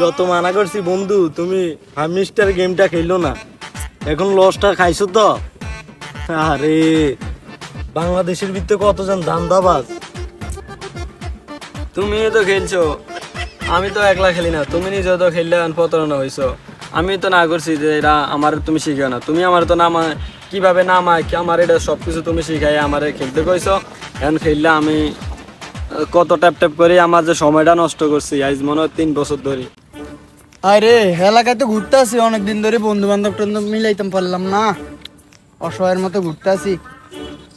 যত মানা করছি বন্ধু তুমি হামিস্টার গেমটা খেললো না, এখন লসটা খাইছো তো। আরে বাংলাদেশের ভিতরে কতজন ধান্দাবাজ। তুমি তো খেলছো, আমি তো একলা খেলি না, তুমি নিজে তো খেললে প্রতারণা হয়েছো। আমি তো না করছি যে এটা আমার তুমি শিখাও না, তুমি আমার তো নামা কিভাবে নামায় কি আমার এটা সব কিছু তুমি শিখাই আমার খেলতে কইছো। এখন খেললে আমি কত ট্যাপ ট্যাপ করে আমার যে সময়টা নষ্ট করছি আজ মনে হয় 3 বছর ধরে। আরে এলাকায় তো ঘুরতে আসি অনেকদিন ধরে, বন্ধু বান্ধব টন্ধব মিলাইতাম পারলাম না, অসহায়ের মতো ঘুরতে আসি।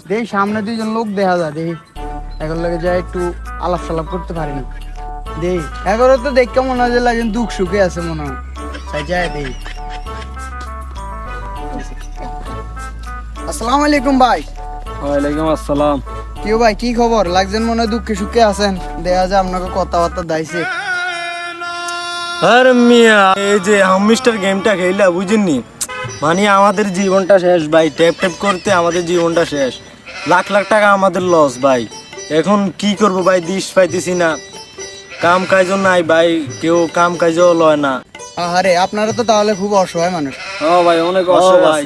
দেখি সামনে দুইজন লোক দেখা যায়, দেখি এখন লাগে যায় একটু আলাপ সালাপ করতে পারিনি। দেখি এগারো তো দেখতে মনে হয় যে লাগেন দুঃখ সুখে আছে মনে হয়, তাই যায় দেখি। আসসালামু আলাইকুম ভাই। ওয়ালাইকুম আসসালাম। কেউ ভাই কি খবর? লাগছেন মনে হয় দুঃখে সুখে আছেন, দেখা যায় আপনাকে কথাবার্তা দাইছে। আরে মিয়া এই যে হামিস্টার গেমটা খেললা বুঝেননি, মানে আমাদের জীবনটা শেষ ভাই, ট্যাপ ট্যাপ করতে আমাদের জীবনটা শেষ, লাখ লাখ টাকা আমাদের লস ভাই। এখন কি করব ভাই, দিশ পাইতেছি না, কাম কাজও নাই ভাই, কেউ কাম কাজও লয় না। আরে আপনারা তো তাহলে খুব অসহায় মানুষ। ও ভাই অনেক ও অসহায়। ভাই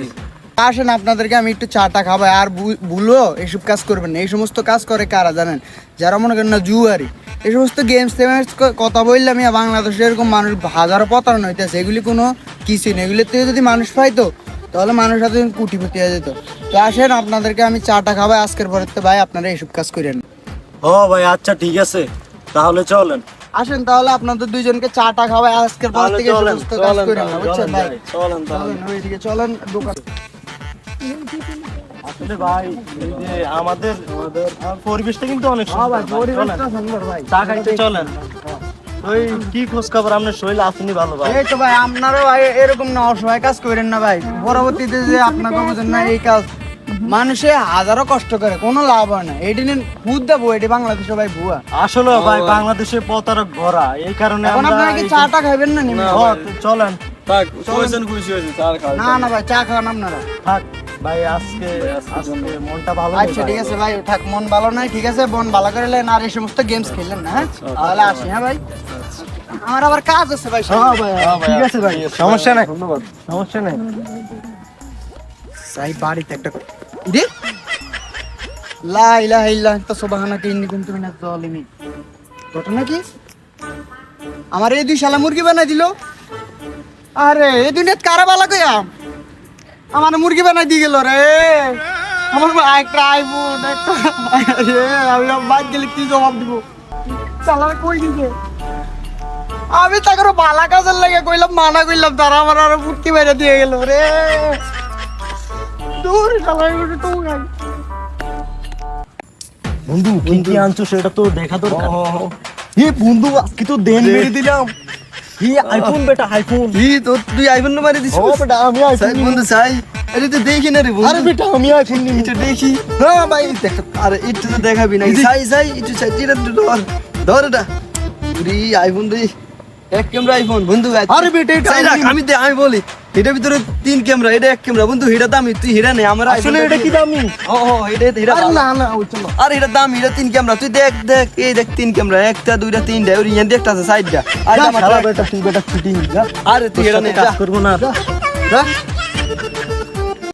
আসেন আপনাদেরকে আমি একটু চাটা খাবাই, আর ভুলো এইসব কাজ করবেন না। এই সমস্ত কাজ করে কারা জানেন? যারা মনে করেন না জুয়ারি, এই সমস্ত গেমস টেমস কথা বললাম, বাংলাদেশে এরকম মানুষ হাজারো প্রতারণা হইতেছে, এগুলি কোনো কিছুই নেই। এগুলির থেকে যদি মানুষ পাইতো তাহলে মানুষ হাতে কোটিপতি হয়ে যেত। তো আসেন আপনাদেরকে আমি চাটা খাবাই আজকের পরে, ভাই আপনারা এইসব কাজ করেন। ও ভাই আচ্ছা ঠিক আছে, তাহলে চলেন। আসেন তাহলে আপনাদের দুইজনকে চাটা খাবাই আজকের পর থেকে চলেন সমস্ত কাজ করেন না, বুঝছেন ভাই? চলেন চলেন ওইদিকে চলেন দোকান। আসলে ভাই এই যে আমাদের পরিবেশটা কিন্তু অনেক সুন্দর ভাই, চলেন। ভাই চা খাইতে চলেন। ওই কি খোঁজ খবর, আপনার শরীর আসেনি ভালো ভাই? এই তো ভাই আপনারও ভাই এরকম না অসহায় কাজ করেন না ভাই, পরবর্তীতে যে আপনাকে বোঝেন না এই কাজ মানুষে হাজারো কষ্ট করে কোনো লাভ হয় না। এটি নিন ভূত দেবো, এটি বাংলাদেশে ভাই ভুয়া। আসলে ভাই বাংলাদেশে প্রতারক ভরা, এই কারণে এখন আমরা আপনারা কি চাটা খাবেন না? নিবেন? চলেন। থাক কইছেন খুশি হয়েছে চার খাও। না না ভাই চা খান আপনারা। থাক ভাই, আজকে মনটা ভালো নেই আচ্ছা ভাই। ঠিক আছে ভাই, থাক মন ভালো নাই, ঠিক আছে মন ভালো করে নেন, আর এই সমস্ত গেমস খেললেন না। হ্যাঁ তাহলে আসি। হ্যাঁ ভাই আমার আবার কাজ আছে ভাই। হ্যাঁ ভাই ঠিক আছে ভাই, সমস্যা নাই, ধন্যবাদ, সমস্যা নাই। সাই বাড়িতে একটা দি লা ইলাহা ইল্লা আনতা সুবহানাকা ইন্নী কুনতু মিনাজ জালিমিন। ঘটনা কি? আমার এই দুই শালা মুরগি বানাই দিল। আরে এই দুনিয়াত কারা বালা কইয়া আমার মুরগি বানাই দিয়ে গেল রে। আমার একটা আইফোন একটা রে, আমি বাদ গেলে কি জবাব দিব? শালারা কই দিছে? আমি তাকে বালা কাজের লাগে কইলাম, মানা কইলাম, তারা আমার আরো ফুটকি বাইরে দিয়ে গেল রে। দূর শালা তো গাই। বন্ধু কি কি আনছো সেটা তো দেখা দরকার। বন্ধু আজকে তো দেন মেরে দিলাম। আইফোন বেটা, আইফোন। তো তুই আইফোন না মারি দিছিস? ও বেটা আমি আইফোন বন্ধু চাই, আরে তো দেখি না রে বন্ধু। আরে বেটা আমি আইফোন নিই, এটা দেখি না ভাই, দেখ আরে একটু তো দেখাবি না। চাই একটু চাই, এটা ধর ধর এটা রে আইফোন রে, এক ক্যামেরা আইফোন বন্ধু। আরে বেটা এটা আমি বলি এটার ভিতরে 3 ক্যামেরা, এটা 1 ক্যামেরা বন্ধু। এটা দামি, তুই হিরা নে আমার আসলে এটা কি দামি? ও এটা হিরা না না ও চলো। আরে এটা দামি, এটা 3 ক্যামেরা, তুই দেখ দেখ এই দেখ 3 ক্যামেরা, একটা দুইটা তিনটা, ওই ইয়ান দেখতা আছে সাইডটা। আরে আমার বেটা তুই বেটা ফিটিং যা। আরে তুই এটা নে কাজ করব না। যা